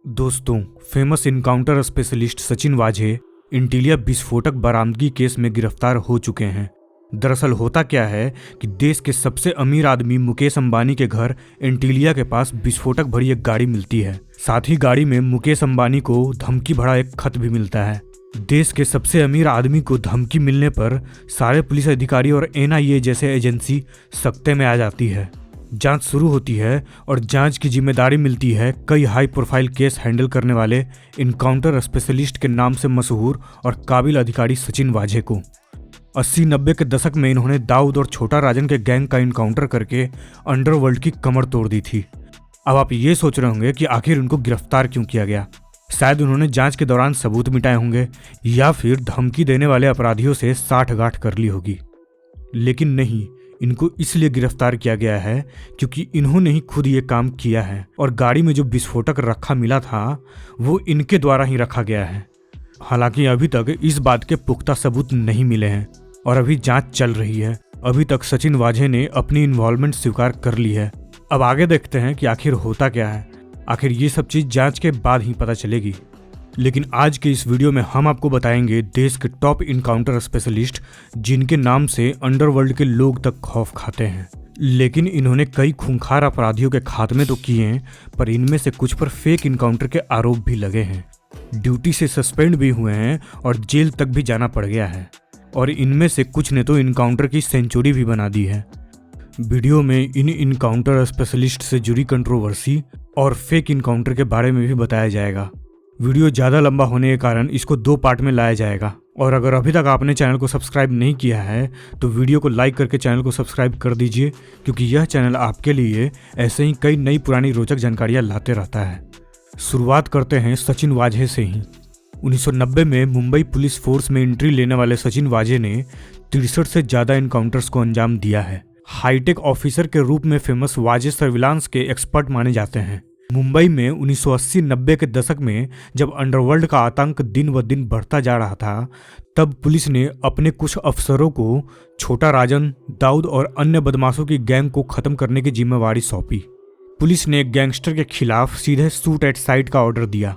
दोस्तों, famous encounter specialist Sachin Vaze Antilia विस्फोटक बरामदगी केस में गिरफ्तार हो चुके हैं। दरअसल होता क्या है कि देश के सबसे अमीर आदमी मुकेश अंबानी के घर इंटीलिया के पास विस्फोटक भरी एक गाड़ी मिलती है। साथ ही गाड़ी में मुकेश अंबानी को धमकी भरा एक खत भी मिलता है। देश के सबसे अमीर आदमी को धमकी मिलने पर सारे पुलिस अधिकारी और एनआईए जैसे एजेंसी सख्ते में आ जाती है। जांच शुरू होती है और जांच की जिम्मेदारी मिलती है कई हाई प्रोफाइल केस हैंडल करने वाले इनकाउंटर स्पेशलिस्ट के नाम से मशहूर और काबिल अधिकारी सचिन वाझे को। 80-90 के दशक में इन्होंने दाऊद और छोटा राजन के गैंग का इनकाउंटर करके अंडरवर्ल्ड की कमर तोड़ दी थी। अब आप ये सोच रहे होंगे कि आखिर उनको गिरफ्तार क्यों किया गया। शायद उन्होंने जांच के दौरान सबूत मिटाए होंगे या फिर धमकी देने वाले अपराधियों से साठगांठ कर ली होगी। लेकिन नहीं, इनको इसलिए गिरफ्तार किया गया है क्योंकि इन्होंने ही खुद ये काम किया है और गाड़ी में जो विस्फोटक रखा मिला था वो इनके द्वारा ही रखा गया है। हालांकि अभी तक इस बात के पुख्ता सबूत नहीं मिले हैं और अभी जांच चल रही है। अभी तक सचिन वाझे ने अपनी इन्वॉल्वमेंट स्वीकार कर ली है। अब आगे देखते हैं कि आखिर होता क्या है। आखिर ये सब चीज जांच के बाद ही पता चलेगी। लेकिन आज के इस वीडियो में हम आपको बताएंगे देश के टॉप इनकाउंटर स्पेशलिस्ट जिनके नाम से अंडरवर्ल्ड के लोग तक खौफ खाते हैं। लेकिन इन्होंने कई खूंखार अपराधियों के खात्मे तो किए हैं, पर इनमें से कुछ पर फेक इनकाउंटर के आरोप भी लगे हैं, ड्यूटी से सस्पेंड भी हुए हैं और जेल तक भी जाना पड़ गया है। और इनमें से कुछ ने तो इनकाउंटर की सेंचुरी भी बना दी है। वीडियो में इन इनकाउंटर स्पेशलिस्ट से जुड़ी कंट्रोवर्सी और फेक इनकाउंटर के बारे में भी बताया जाएगा। वीडियो ज़्यादा लंबा होने के कारण इसको 2 पार्ट में लाया जाएगा। और अगर अभी तक आपने चैनल को सब्सक्राइब नहीं किया है तो वीडियो को लाइक करके चैनल को सब्सक्राइब कर दीजिए, क्योंकि यह चैनल आपके लिए ऐसे ही कई नई पुरानी रोचक जानकारियाँ लाते रहता है। शुरुआत करते हैं सचिन वाझे से ही। 1990 में मुंबई पुलिस फोर्स में एंट्री लेने वाले सचिन वाझे ने 63 से ज़्यादा इनकाउंटर्स को अंजाम दिया है। हाईटेक ऑफिसर के रूप में फेमस वाझे सर्विलांस के एक्सपर्ट माने जाते हैं। मुंबई में 1980-90 के दशक में जब अंडरवर्ल्ड का आतंक दिन ब दिन बढ़ता जा रहा था, तब पुलिस ने अपने कुछ अफसरों को छोटा राजन, दाऊद और अन्य बदमाशों की गैंग को खत्म करने की जिम्मेवारी सौंपी। पुलिस ने गैंगस्टर के खिलाफ सीधे शूट एट साइट का ऑर्डर दिया,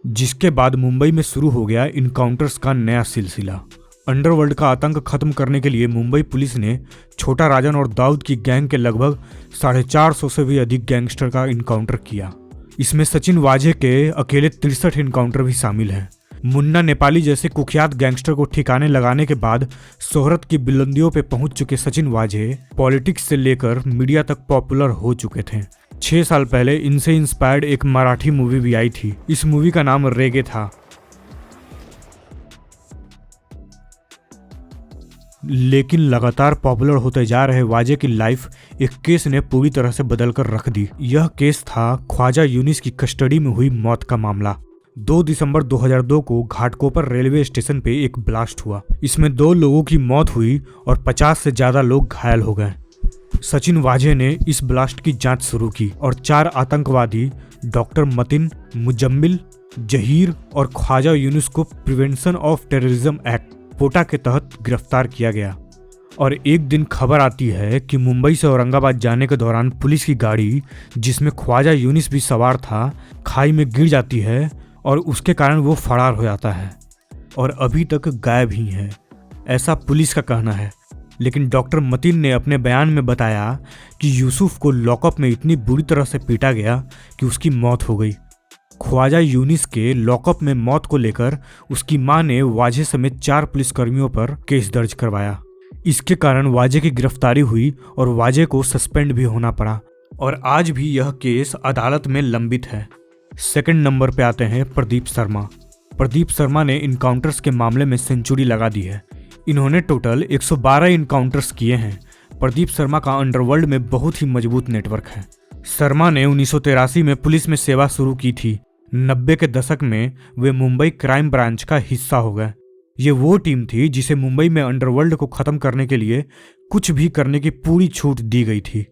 जिसके बाद मुंबई में शुरू हो गया इनकाउंटर्स का नया सिलसिला। अंडरवर्ल्ड का आतंक खत्म करने के लिए मुंबई पुलिस ने छोटा राजन और दाऊद की गैंग के लगभग 450 से भी अधिक गैंगस्टर का इनकाउंटर किया। इसमें सचिन वाझे के अकेले 63 इनकाउंटर भी शामिल हैं। मुन्ना नेपाली जैसे कुख्यात गैंगस्टर को ठिकाने लगाने के बाद शोहरत की बुलंदियों पे पहुंच चुके सचिन वाझे पॉलिटिक्स से लेकर मीडिया तक पॉपुलर हो चुके थे। 6 साल पहले इनसे इंस्पायर्ड एक मराठी मूवी भी आई थी। इस मूवी का नाम रेगे था। लेकिन लगातार पॉपुलर होते जा रहे वाझे की लाइफ एक केस ने पूरी तरह से बदल कर रख दी। यह केस था ख्वाजा यूनिस की कस्टडी में हुई मौत का मामला। 2 दिसंबर 2002 को घाटकोपर रेलवे स्टेशन पे एक ब्लास्ट हुआ। इसमें 2 लोगों की मौत हुई और 50 से ज्यादा लोग घायल हो गए। सचिन वाझे ने इस ब्लास्ट की जांच शुरू की और 4 आतंकवादी डॉक्टर मतिन, मुजम्मिल, जहीर और ख्वाजा यूनिस को प्रिवेंशन ऑफ टेररिज्म एक्ट पोटा के तहत गिरफ्तार किया गया। और एक दिन खबर आती है कि मुंबई से औरंगाबाद जाने के दौरान पुलिस की गाड़ी, जिसमें ख्वाजा यूनिस भी सवार था, खाई में गिर जाती है और उसके कारण वो फरार हो जाता है और अभी तक गायब ही है, ऐसा पुलिस का कहना है। लेकिन डॉक्टर मतीन ने अपने बयान में बताया कि यूसुफ को लॉकअप में इतनी बुरी तरह से पीटा गया कि उसकी मौत हो गई। ख्वाजा यूनिस के लॉकअप में मौत को लेकर उसकी मां ने वाझे समेत 4 पुलिसकर्मियों पर केस दर्ज करवाया। इसके कारण वाझे की गिरफ्तारी हुई और वाझे को सस्पेंड भी होना पड़ा और आज भी यह केस अदालत में लंबित है। सेकंड नंबर पे आते हैं प्रदीप शर्मा। प्रदीप शर्मा ने इनकाउंटर्स के मामले में सेंचुरी लगा दी है। इन्होंने टोटल 112 इनकाउंटर्स किए हैं। प्रदीप शर्मा का अंडरवर्ल्ड में बहुत ही मजबूत नेटवर्क है। शर्मा ने 1983 में पुलिस में सेवा शुरू की थी। 90 के दशक में वे मुंबई क्राइम ब्रांच का हिस्सा हो गए। ये वो टीम थी जिसे मुंबई में अंडरवर्ल्ड को खत्म करने के लिए कुछ भी करने की पूरी छूट दी गई थी।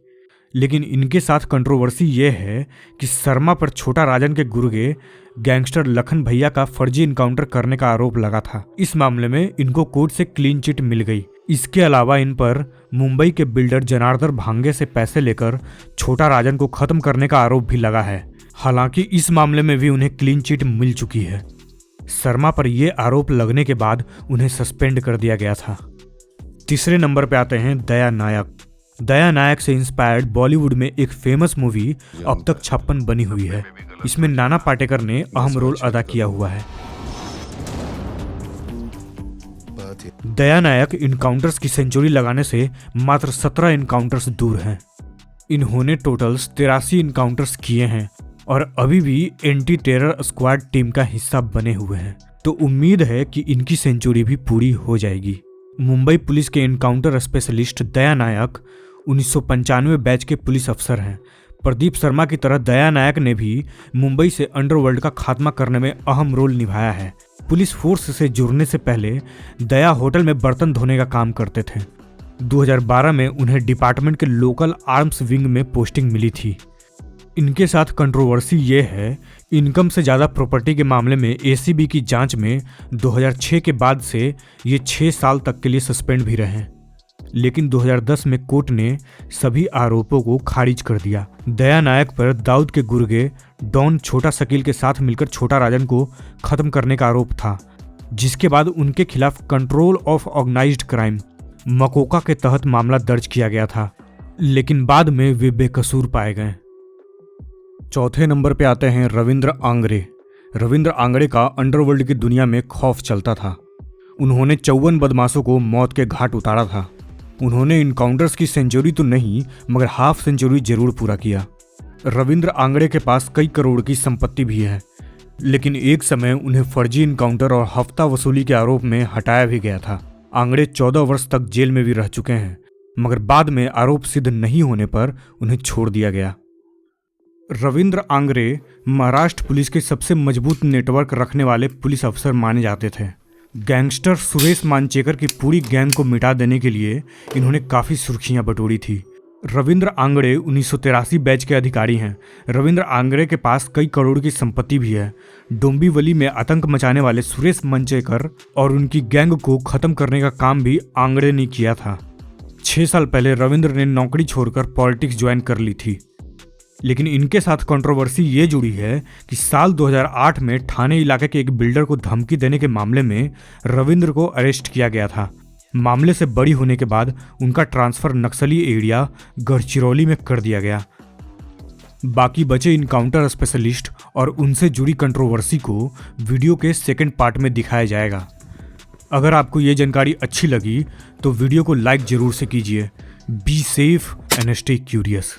लेकिन इनके साथ कंट्रोवर्सी ये है कि शर्मा पर छोटा राजन के गुर्गे गैंगस्टर लखन भैया का फर्जी इनकाउंटर करने का आरोप लगा था। इस मामले में इनको कोर्ट से क्लीन चिट मिल गई। इसके अलावा इन पर मुंबई के बिल्डर जनार्दन भांगे से पैसे लेकर छोटा राजन को खत्म करने का आरोप भी लगा है। हालांकि इस मामले में भी उन्हें क्लीन चिट मिल चुकी है। शर्मा पर यह आरोप लगने के बाद उन्हें सस्पेंड कर दिया गया था। तीसरे नंबर पे आते हैं दया नायक। दया नायक से इंस्पायर्ड बॉलीवुड में एक फेमस मूवी अब तक 56 बनी हुई है। इसमें नाना पाटेकर ने अहम रोल अदा किया हुआ है। दया नायक इनकाउंटर्स की सेंचुरी लगाने से मात्र 17 इनकाउंटर्स दूर हैं। इन्होंने टोटल 83 इनकाउंटर्स किए हैं और अभी भी एंटी टेरर स्क्वाड टीम का हिस्सा बने हुए हैं, तो उम्मीद है कि इनकी सेंचुरी भी पूरी हो जाएगी। मुंबई पुलिस के एनकाउंटर स्पेशलिस्ट दया नायक 1995 बैच के पुलिस अफसर हैं। प्रदीप शर्मा की तरह दया नायक ने भी मुंबई से अंडरवर्ल्ड का खात्मा करने में अहम रोल निभाया है। पुलिस फोर्स से जुड़ने से पहले दया होटल में बर्तन धोने का काम करते थे। 2012 में उन्हें डिपार्टमेंट के लोकल आर्म्स विंग में पोस्टिंग मिली थी। इनके साथ कंट्रोवर्सी ये है, इनकम से ज़्यादा प्रॉपर्टी के मामले में एसीबी की जांच में 2006 के बाद से ये 6 साल तक के लिए सस्पेंड भी रहे, लेकिन 2010 में कोर्ट ने सभी आरोपों को खारिज कर दिया। दया नायक पर दाऊद के गुर्गे डॉन छोटा शकील के साथ मिलकर छोटा राजन को खत्म करने का आरोप था, जिसके बाद उनके खिलाफ control of organised crime MCOCA के तहत मामला दर्ज किया गया था, लेकिन बाद में वे बेकसूर पाए गए। चौथे नंबर पे आते हैं रविंद्र आंगरे। रविंद्र आंगरे का अंडरवर्ल्ड की दुनिया में खौफ चलता था। उन्होंने 54 बदमाशों को मौत के घाट उतारा था। उन्होंने इनकाउंटर्स की सेंचुरी तो नहीं, मगर हाफ सेंचुरी जरूर पूरा किया। रविंद्र आंगरे के पास कई करोड़ की संपत्ति भी है, लेकिन एक समय उन्हें फर्जी इनकाउंटर और हफ्ता वसूली के आरोप में हटाया भी गया था। आंगरे 14 वर्ष तक जेल में भी रह चुके हैं, मगर बाद में आरोप सिद्ध नहीं होने पर उन्हें छोड़ दिया गया। रविंद्र आंगरे महाराष्ट्र पुलिस के सबसे मजबूत नेटवर्क रखने वाले पुलिस अफसर माने जाते थे। गैंगस्टर सुरेश मानचेकर की पूरी गैंग को मिटा देने के लिए इन्होंने काफ़ी सुर्खियां बटोरी थी। रविंद्र आंगरे 1983 बैच के अधिकारी हैं। रविंद्र आंगरे के पास कई करोड़ की संपत्ति भी है। डोंबिवली में आतंक मचाने वाले सुरेश मानचेकर और उनकी गैंग को खत्म करने का काम भी आंगरे ने किया था। 6 साल पहले रविंद्र ने नौकरी छोड़कर पॉलिटिक्स ज्वाइन कर ली थी, लेकिन इनके साथ कंट्रोवर्सी ये जुड़ी है कि साल 2008 में ठाणे इलाके के एक बिल्डर को धमकी देने के मामले में रविंद्र को अरेस्ट किया गया था। मामले से बड़ी होने के बाद उनका ट्रांसफर नक्सली एरिया गढ़चिरौली में कर दिया गया। बाकी बचे इनकाउंटर स्पेशलिस्ट और उनसे जुड़ी कंट्रोवर्सी को वीडियो के सेकंड पार्ट में दिखाया जाएगा। अगर आपको ये जानकारी अच्छी लगी तो वीडियो को लाइक जरूर से कीजिए। Be safe and stay curious.